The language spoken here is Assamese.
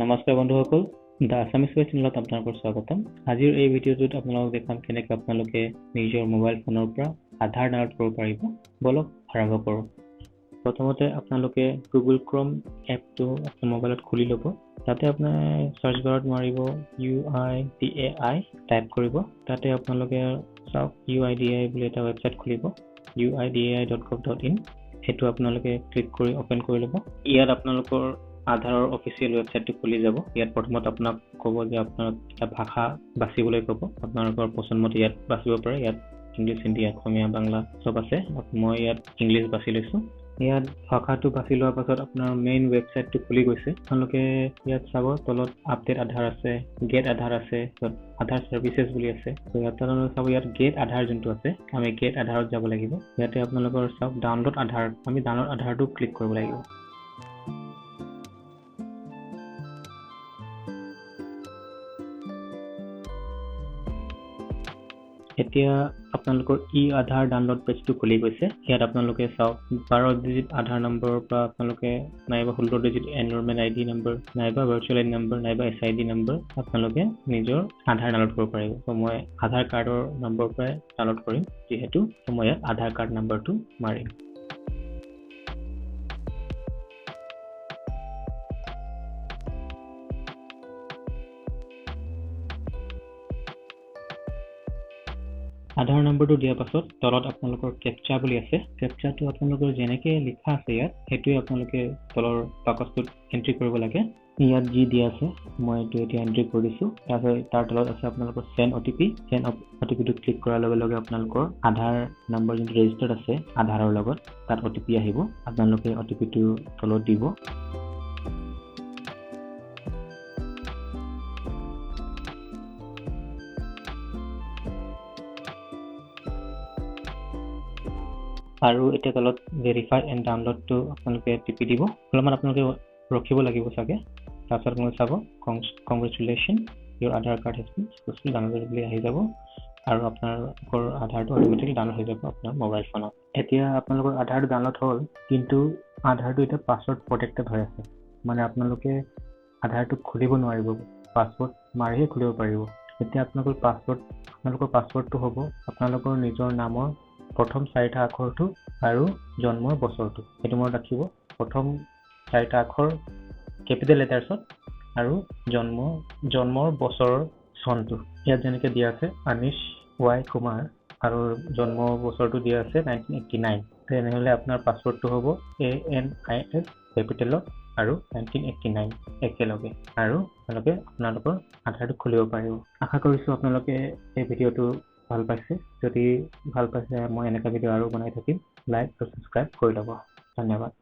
নমস্কাৰ বন্ধুসকল, দা আছামিজ ৱে চেনেলত আপোনালোকৰ স্বাগতম। আজিৰ এই ভিডিঅ'টোত আপোনালোকক দেখাম কেনেকৈ আপোনালোকে নিজৰ মোবাইল ফোনৰ পৰা আধাৰ ডাউনলোড কৰিব পাৰিব। বলক আৰম্ভ কৰোঁ। প্ৰথমতে আপোনালোকে গুগল ক্ৰম এপটো আপোনাৰ মোবাইলত খুলি ল'ব। তাতে আপোনাৰ চাৰ্চ বাৰত মাৰিব UIDAI টাইপ কৰিব। তাতে আপোনালোকে চাওক UIDAI বুলি এটা ৱেবছাইট খুলিব, uidai.gov.in। সেইটো আপোনালোকে ক্লিক কৰি অপেন কৰি ল'ব। ইয়াত আপোনালোকৰ আধাৰৰ অফিচিয়েল ৱেবছাইটটো খুলি যাব। ইয়াত প্ৰথমত আপোনাক ক'ব যে আপোনাক এটা ভাষা বাছিবলৈ ক'ব। আপোনালোকৰ পচন্দমতে ইয়াত বাছিব পাৰে। ইয়াত ইংলিছ, হিন্দী, অসমীয়া, বাংলা চব আছে। মই ইয়াত ইংলিছ বাছি লৈছোঁ। ইয়াত ভাষাটো বাছি লোৱাৰ পাছত আপোনাৰ মেইন ৱেবছাইটটো খুলি গৈছে। আপোনালোকে ইয়াত চাব, তলত আপডেট আধাৰ আছে, গেট আধাৰ আছে, আধাৰ চাৰ্ভিচেছ বুলি আছে। ইয়াত আপোনালোকে চাব, ইয়াত গেট আধাৰ যোনটো আছে, আমি গেট আধাৰত যাব লাগিব। ইয়াতে আপোনালোকৰ চাওক ডাউনলোড আধাৰ, আমি ডাউনলোড আধাৰটো ক্লিক কৰিব লাগিব। এতিয়া আপোনালোকৰ আধাৰ ডাউনলোড পেজটো খুলি গৈছে। ইয়াত আপোনালোকে চাওক 12 ডিজিট আধাৰ নম্বৰৰ পৰা আপোনালোকে নাইবা 16 ডিজিট এনৰলমেণ্ট ID নম্বৰ, নাইবা ভাৰ্চুৱেল ID নম্বৰ, নাইবা SID নম্বৰ আপোনালোকে নিজৰ আধাৰ ডাউনলোড কৰিব পাৰিব। মই আধাৰ কাৰ্ডৰ নম্বৰৰ পৰাই ডাউনলোড কৰিম, যিহেতু মই ইয়াত আধাৰ কাৰ্ড নম্বৰটো মাৰিম। আধাৰ নম্বৰটো দিয়াৰ পাছত তলত আপোনালোকৰ কেপচা বুলি আছে। কেপচাটো আপোনালোকৰ যেনেকৈ লিখা আছে ইয়াত, সেইটোৱে আপোনালোকে তলৰ বাকচটোত এণ্ট্ৰি কৰিব লাগে। ইয়াত যি দিয়া আছে মই এইটো এতিয়া এণ্ট্ৰি কৰি দিছোঁ। তাৰ তলত আছে আপোনালোকৰ চেণ্ড OTP। চেণ্ড OTPটো ক্লিক কৰাৰ লগে লগে আপোনালোকৰ আধাৰ নম্বৰ যোনটো ৰেজিষ্টাৰ্ড আছে আধাৰৰ লগত, তাত OTP আহিব। আপোনালোকে OTPটো তলত দিব। আৰু এতিয়া তলত ভেৰিফাই এণ্ড ডাউনলোডটো আপোনালোকে টিপি দিব। অলপমান আপোনালোকে ৰখিব লাগিব চাগে। তাৰপিছত আপোনালোকে চাব congratulation, your Aadhaar card has been successfully downloaded বুলি আহি যাব। আৰু আপোনালোকৰ আধাৰটো অট'মেটিক ডাউনলোড হৈ যাব আপোনাৰ মোবাইল ফোনত। এতিয়া আপোনালোকৰ আধাৰটো ডাউনলোড হ'ল, কিন্তু আধাৰটো এতিয়া পাছৱৰ্ড প্ৰটেক্টেড হৈ আছে। মানে আপোনালোকে আধাৰটো খুলিব নোৱাৰিব, পাছৱৰ্ড মাৰিহে খুলিব পাৰিব। এতিয়া আপোনালোকৰ পাছৱৰ্ডটো হ'ব আপোনালোকৰ নিজৰ নামৰ প্ৰথম 4টা আখৰটো আৰু জন্মৰ বছৰটো। সেইটো মনত ৰাখিব। প্ৰথম 4টা আখৰ কেপিটেল লেটাৰ্ছত আৰু জন্মৰ বছৰৰ চনটো। ইয়াত যেনেকৈ দিয়া আছে আনিশ Y কুমাৰ আৰু জন্ম বছৰটো দিয়া আছে 1989। তেনেহ'লে আপোনাৰ পাছৱৰ্ডটো হ'ব ANIS কেপিটেলত আৰু 1989 একেলগে। আৰু আপোনালোকৰ আধাৰটো খুলিব পাৰিব। আশা কৰিছোঁ আপোনালোকে এই ভিডিঅ'টো ভাল পাইছে। যদি ভাল পাইছে, মই এনেকুৱা ভিডিঅ' আৰু বনাই থাকিম। লাইক আৰু ছাবস্ক্ৰাইব কৰি ল'ব। ধন্যবাদ।